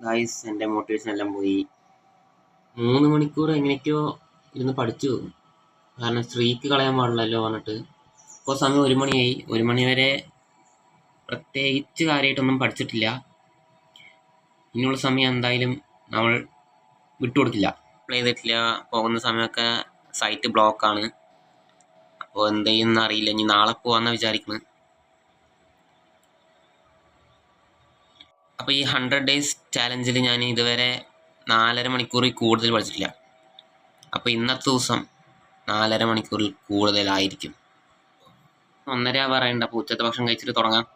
Guys എൻ്റെ motivation എല്ലാം പോയി. 3 മണിക്കൂർ എങ്ങനെയൊക്കെയോ ഇരുന്ന് പഠിച്ചു. കാരണം സ്ട്രീക്ക് കളയാൻ പാടില്ലല്ലോ പറഞ്ഞിട്ട്. ഇപ്പോൾ സമയം 1 മണിയായി. 1 മണി വരെ പ്രത്യേകിച്ച് കാര്യമായിട്ടൊന്നും പഠിച്ചിട്ടില്ല. ഇനിയുള്ള സമയം എന്തായാലും നമ്മൾ വിട്ടുകൊടുക്കില്ല. അപ്ലൈ ചെയ്തിട്ടില്ല. പോകുന്ന സമയമൊക്കെ സൈറ്റ് ബ്ലോക്കാണ്. അപ്പോൾ എന്ത് ചെയ്യുമെന്ന് അറിയില്ല. ഇനി നാളെ പോകാമെന്നാണ് വിചാരിക്കുന്നത്. അപ്പോൾ ഈ 100 ഡേയ്സ് ചാലഞ്ചിൽ ഞാൻ ഇതുവരെ 4.5 മണിക്കൂറിൽ കൂടുതൽ പഠിച്ചിട്ടില്ല. അപ്പോൾ ഇന്നത്തെ ദിവസം 4.5 മണിക്കൂറിൽ കൂടുതലായിരിക്കും. 1:30 പറയണ്ട. അപ്പോൾ ഉച്ചത്തെ ഭക്ഷണം കഴിച്ചിട്ട് തുടങ്ങാം.